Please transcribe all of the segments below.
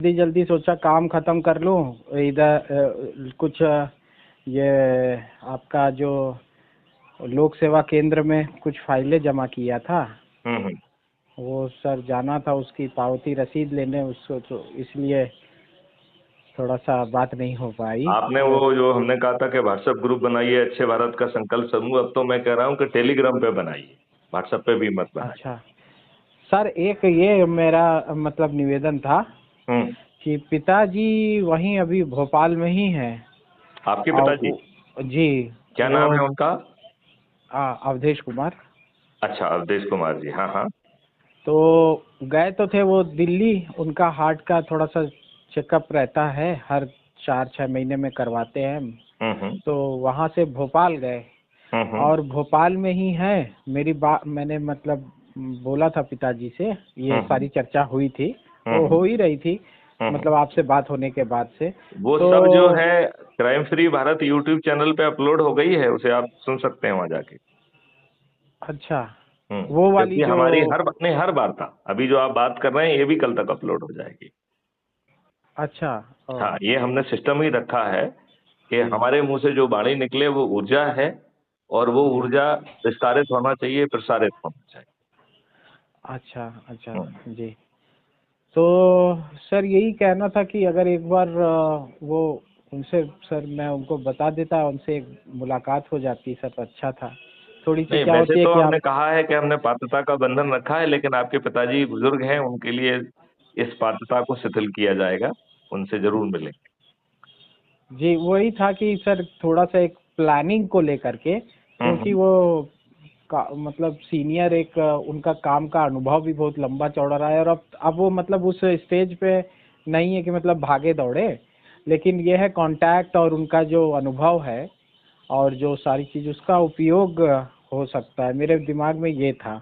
जल्दी जल्दी सोचा काम खत्म कर लूँ। इधर कुछ ये आपका जो लोक सेवा केंद्र में कुछ फाइलें जमा किया था, हम्म। वो सर जाना था उसकी पावती रसीद लेने, उसको तो इसलिए थोड़ा सा बात नहीं हो पाई। आपने तो वो जो हमने कहा था कि व्हाट्सएप ग्रुप बनाइए अच्छे भारत का संकल्प समूह, अब तो मैं कह रहा हूँ कि टेलीग्राम पे बनाइए, व्हाट्सएप पे भी मत बनाइए। अच्छा सर, एक ये मेरा मतलब निवेदन था हम्म। कि पिताजी वहीं अभी भोपाल में ही हैं। आपके और पिताजी जी, क्या वो नाम है उनका? अवधेश कुमार। अच्छा, अवधेश कुमार जी, हाँ हाँ। तो गए तो थे वो दिल्ली, उनका हार्ट का थोड़ा सा चेकअप रहता है, हर 4-6 महीने में करवाते हैं। हम्म। तो वहाँ से भोपाल गए हम्म। और भोपाल में ही है। मेरी बात मैंने मतलब बोला था पिताजी से, ये हम्म। सारी चर्चा हुई थी, वो हम्म। हो ही रही थी, हम्म। मतलब आपसे बात होने के बाद से। वो तो सब जो है crime free Bharat YouTube channel पे अपलोड हो गई है, उसे आप सुन सकते हैं वहां जाके। अच्छा, वो वाली क्योंकि जो, हमारी हर बात नहीं, हर वार्ता अभी जो आप बात कर रहे हैं ये भी कल तक अपलोड हो जाएगी। अच्छा, हाँ, ये हमने सिस्टम ही रखा है कि जी हमारे मुंह से जो वाणी निकले वो ऊर्जा है, और वो जी, ऊर्जा विस्तारित होना चाहिए, प्रसारित होना चाहिए। अच्छा अच्छा, हम्म। जी। तो सर यही कहना था कि अगर एक बार वो उनसे, सर मैं उनको बता देता, उनसे एक मुलाकात हो जाती सर तो अच्छा था। थोड़ी सी नहीं, क्या वैसे होती है तो कि हमने आप, कहा है कि हमने पात्रता का बंधन रखा है, लेकिन आपके पिताजी बुजुर्ग हैं, उनके लिए इस पात्रता को शिथिल किया जाएगा, उनसे जरूर मिलेंगे। जी वही था कि सर थोड़ा सा एक प्लानिंग को लेकर के, क्योंकि हम्म। वो मतलब सीनियर, एक उनका काम का अनुभव भी बहुत लंबा चौड़ा रहा है, और अब वो मतलब उस स्टेज पे नहीं है कि मतलब भागे दौड़े, लेकिन ये है कांटेक्ट और उनका जो अनुभव है और जो सारी चीज उसका उपयोग हो सकता है, मेरे दिमाग में ये था,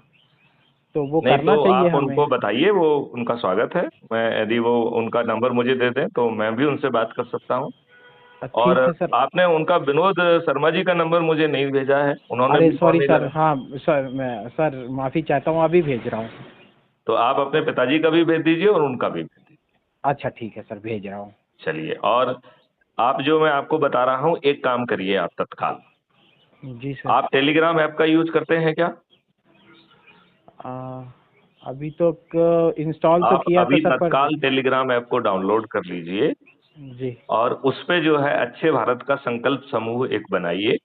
तो वो नहीं तो करना चाहिए आप हमें। उनको बताइए, वो उनका स्वागत है। मैं यदि वो उनका नंबर मुझे दे दें तो मैं भी उनसे बात कर सकता हूँ। और ठीक है सर। आपने उनका विनोद शर्मा जी का नंबर मुझे नहीं भेजा है, उन्होंने अरे भी फोन सॉरी नहीं सर, लगा। हाँ सर, मैं सर माफी चाहता हूँ, अभी भेज रहा हूँ। तो आप अपने पिताजी का भी भेज दीजिए और उनका भी भेज दीजिए। अच्छा ठीक है सर, भेज रहा हूँ। चलिए, और आप जो मैं आपको बता रहा हूँ, एक काम करिए आप तत्काल। जी सर। आप टेलीग्राम ऐप का यूज करते हैं क्या? आ, अभी तो इंस्टॉल तो आप किया था अभी सर, पर तत्काल टेलीग्राम ऐप को डाउनलोड कर लीजिए, जी। और उस पे जो है अच्छे भारत का संकल्प समूह एक बनाइए,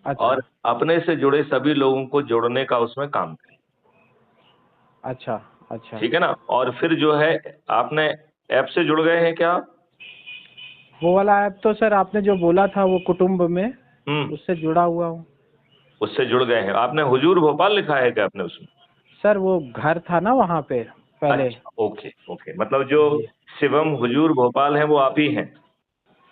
अच्छा और अपने से जुड़े सभी लोगों को जोड़ने का उसमें काम करिए। अच्छा अच्छा। ठीक है ना? और फिर जो है, आपने ऐप से जुड़ गए हैं क्या आप? वो वाला ऐप तो सर आपने जो बोला था वो कुटुंब में, हम्म। उससे जुड़ा हुआ हूँ। उससे जुड़ गए हैं। आपने हुजूर भोपाल लिखा है क्या आपने उसमें? सर वो घर था ना वहाँ पे पहले। अच्छा, ओके ओके, मतलब जो जी शिवम हुजूर भोपाल है वो आप ही हैं?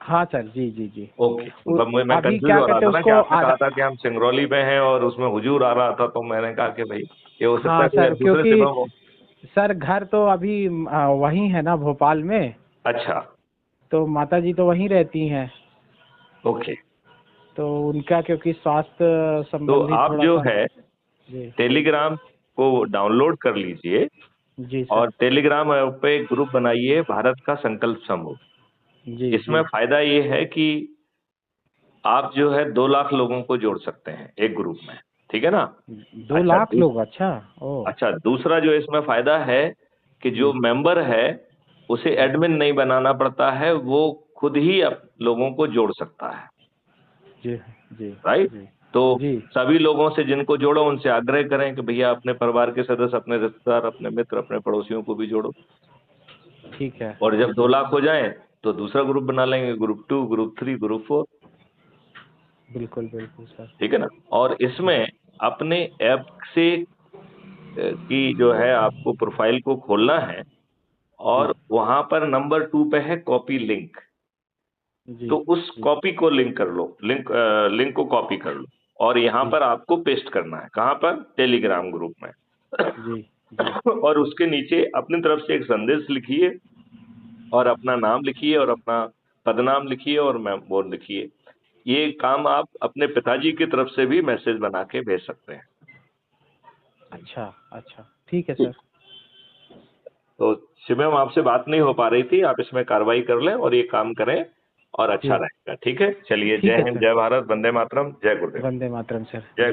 हाँ सर, जी जी जी। ओके, मतलब मैं अभी कंफ्यूज क्या हो रहा कहते था हैं ना कि उसको आपने कहा था कि हम सिंगरौली में हैं और उसमें हुजूर आ रहा था, तो मैंने कहा कि भाई ये हो सकता हाँ है कोई सर, दूसरे क्योंकि शिवम हो। सर घर तो अभी वहीं है ना भोपाल में, अच्छा, तो माता जी तो वहीं रहती हैं, ओके। तो उनका क्योंकि स्वास्थ्य तो संबंधी आप थोड़ा जो सा। है जी टेलीग्राम को डाउनलोड कर लीजिए, जी सर। और टेलीग्राम ऐप पे एक ग्रुप बनाइए, भारत का संकल्प समूह। जी इसमें जी। फायदा ये है कि आप जो है 2 लाख लोगों को जोड़ सकते हैं एक ग्रुप में। ठीक है ना? दो अच्छा, लाख लोग, अच्छा। ओ। अच्छा, दूसरा जो इसमें फायदा है कि जो जी मेंबर है उसे जी एडमिन नहीं बनाना पड़ता है, वो खुद ही लोगों को जोड़ सकता है। जी जी राइट? जी तो जी। सभी लोगों से जिनको जोड़ो उनसे आग्रह करें कि भैया अपने परिवार के सदस्य, अपने रिश्तेदार, अपने मित्र, अपने पड़ोसियों को भी जोड़ो। ठीक है और जब ठीक दो है। लाख हो जाए तो दूसरा ग्रुप बना लेंगे, ग्रुप 2, ग्रुप 3, ग्रुप 4। बिल्कुल बिल्कुल सर। ठीक है ना? और इसमें अपने ऐप से की जो है आपको प्रोफाइल को खोलना है, जी और वहां पर नंबर 2 पे है कॉपी लिंक। जी तो उस जी कॉपी को लिंक कर लो, लिंक को कॉपी कर लो, और यहाँ जी पर आपको पेस्ट करना है। कहाँ पर? टेलीग्राम ग्रुप में। जी जी और उसके नीचे अपनी तरफ से एक संदेश लिखिए, और अपना नाम लिखिए, और अपना पदनाम लिखिए, और वो लिखिए। ये काम आप अपने पिताजी की तरफ से भी मैसेज बना के भेज सकते हैं। अच्छा अच्छा, ठीक है ठीक। सर। तो शिवम आपसे बात नहीं हो पा रही थी, आप इसमें कार्रवाई कर लें और ये काम करें और अच्छा जी। रहेगा। ठीक है, चलिए, ठीक जय है हिंद, सर। जय भारत, वंदे मातरम, जय गुरुदेव, वंदे मातरम सर जय जी।